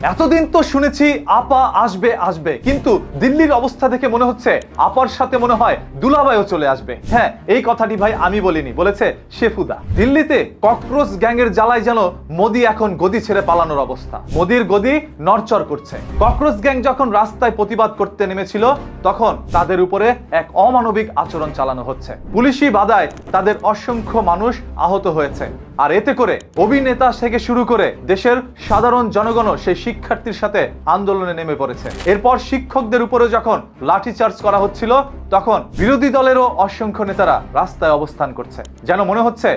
এতদিন তো শুনেছি আপা আসবে আসবে, কিন্তু দিল্লির অবস্থা দেখে মনে হচ্ছে আপার সাথে মনে হয় দুলাভাইও চলে আসবে। হ্যাঁ, এই কথাটি ভাই আমি বলিনি, বলেছে শেফুদা। দিল্লিতে ককরোচ গ্যাংয়ের জ্বালায় যেন মোদি এখন গদি ছেড়ে পালানোর অবস্থা। মোদির গদি নড়চড় করছে। ককরোচ গ্যাং যখন রাস্তায় প্রতিবাদ করতে নেমেছিল তখন তাদের উপরে এক অমানবিক আচরণ চালানো হচ্ছে। পুলিশি বাধায় তাদের অসংখ্য মানুষ আহত হয়েছে। আর এতে করে অভিনেতা থেকে শুরু করে দেশের সাধারণ জনগণও সেই শিক্ষার্থীর সাথে আন্দোলনে নেমে পড়েছে। এরপর শিক্ষকদের উপরে যখন লাঠিচার্জ করা হচ্ছিল তখন বিরোধী দলেরও অসংখ্য নেতারা রাস্তায় অবস্থান করছে। যেন মনে হচ্ছে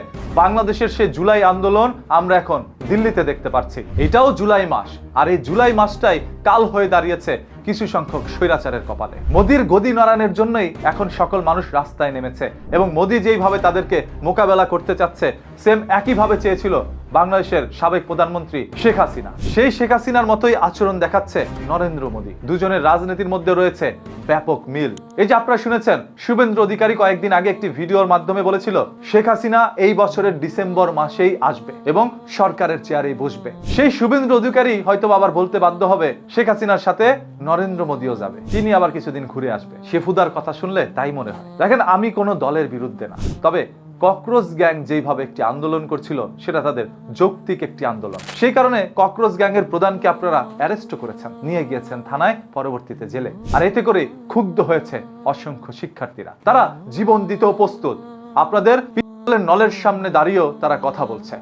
বাংলাদেশের সে জুলাই আন্দোলন আমরা এখন দিল্লিতে দেখতে পাচ্ছি। এটাও জুলাই মাস, আর এই জুলাই মাসটাই কাল হয়ে দাঁড়িয়েছে কিছু সংখ্যক স্বৈরাচারের কপালে। মোদির গদি নড়ানোর জন্যই এখন সকল মানুষ রাস্তায় নেমেছে এবং মোদি যেইভাবে তাদেরকে মোকাবেলা করতে চাচ্ছে সেম একইভাবে চেয়েছিল বাংলাদেশের সাবেক প্রধানমন্ত্রী শেখ হাসিনা। সেই শেখ হাসিনার মতোই আচরণ দেখাচ্ছে নরেন্দ্র মোদি। দুজনের রাজনীতির মধ্যে রয়েছে ব্যাপক মিল। এই যে আপনারা শুনেছেন শুভেন্দু অধিকারী কয়েকদিন আগে একটি ভিডিওর মাধ্যমে বলেছিল শেখ হাসিনা এই বছরের ডিসেম্বর মাসেই আসবে এবং সরকারের চেয়ারেই বসবে। সেই শুভেন্দু অধিকারী হয়তো আবার বলতে বাধ্য হবে শেখ হাসিনার সাথে নরেন্দ্র মোদিও যাবে, তিনি আবার কিছুদিন ঘুরে আসবে। শেফুদার কথা শুনলে তাই মনে হয়। দেখেন, আমি কোনো দলের বিরুদ্ধে না, তবে ককরোচ গ্যাং যেইভাবে একটি আন্দোলন করছিল সেটা তাদের যৌক্তিক একটি আন্দোলন। সেই কারণে ককরোচ গ্যাংয়ের প্রধানকে আপনারা অ্যারেস্ট করেছেন, নিয়ে গিয়েছেন থানায়, পরবর্তীতে জেলে। আর এতে করে ক্ষুব্ধ হয়েছে অসংখ্য শিক্ষার্থীরা। তারা জীবন দিতেও প্রস্তুত। আপনাদের পিস্তলের নলের সামনে দাঁড়িয়েও তারা কথা বলছে,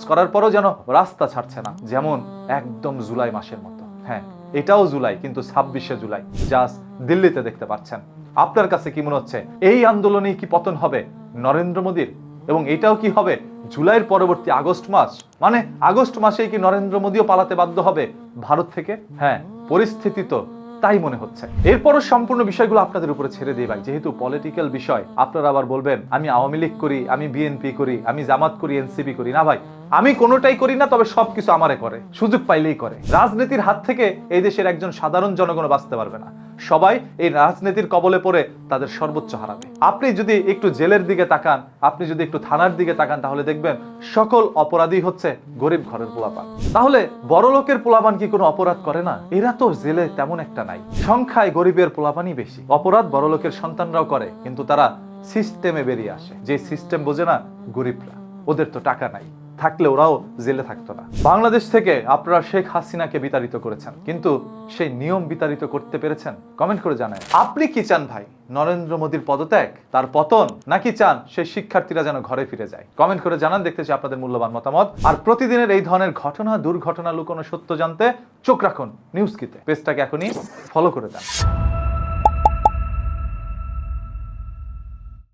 করার পরও যেন রাস্তা ছাড়ছে না, যেমন একদম জুলাই মাসের মতো। হ্যাঁ, এটাও জুলাই, কিন্তু 26শে জুলাই জাস্ট দিল্লিতে দেখতে পাচ্ছেন। আপনার কাছে কি মনে হচ্ছে এই আন্দোলনে কি পতন হবে নরেন্দ্র মোদির? এবং এটাও কি হবে জুলাইয়ের পরবর্তী আগস্ট মাস? মানে আগস্ট মাসেই কি নরেন্দ্র মোদিও পালাতে বাধ্য হবে ভারত থেকে? হ্যাঁ, পরিস্থিতি তো তাই মনে হচ্ছে। এরপরও সম্পূর্ণ বিষয়গুলো আপনাদের উপরে ছেড়ে দিই ভাই, যেহেতু পলিটিক্যাল বিষয়। আপনারা আবার বলবেন আমি আওয়ামী লীগ করি, আমি বিএনপি করি, আমি জামাত করি, এনসিপি করি। না ভাই, আমি কোনোটাই করি না, তবে সবকিছু আমারে করে, সুযোগ পাইলেই করে। রাজনীতির হাত থেকে এই দেশের একজন সাধারণ জনগণ বাঁচতে পারবে না। সবাই এই রাজনীতির কবলে পড়ে তাদের সর্বোচ্চ হারাবে। আপনি যদি একটু জেলের দিকে তাকান, আপনি যদি একটু থানার দিকে তাকান, তাহলে দেখবেন সকল অপরাধী হচ্ছে গরিব ঘরের পোলাপান। তাহলে বড় লোকের পোলাপান কি কোনো অপরাধ করে না? এরা তো জেলে তেমন একটা নাই, সংখ্যায় গরিবের পোলাপানই বেশি। অপরাধ বড় লোকের সন্তানরাও করে, কিন্তু তারা সিস্টেমে বেরিয়ে আসে। যে সিস্টেম বোঝে না গরিবরা, ওদের তো টাকা নাই, থাকলে ওরাও জেলে থাকতো না। বাংলাদেশ থেকে আপনারা শেখ হাসিনাকে বিতাড়িত করেছেন, কিন্তু সেই নিয়ম বিতাড়িত করতে পেরেছেন? কমেন্ট করে জানান। আপনি কি চান ভাই, নরেন্দ্র মোদির পদত্যাগ, তার পতন, নাকি চান সেই শিক্ষার্থীরা যেন ঘরে ফিরে যায়? কমেন্ট করে জানান, দেখতে চাই আপনাদের মূল্যবান মতামত। আর প্রতিদিনের এই ধরনের ঘটনা, দুর্ঘটনা, লুকোনো সত্য জানতে চোখ রাখুন নিউজ কিতে। পেজটাকে এখনই ফলো করে দেন।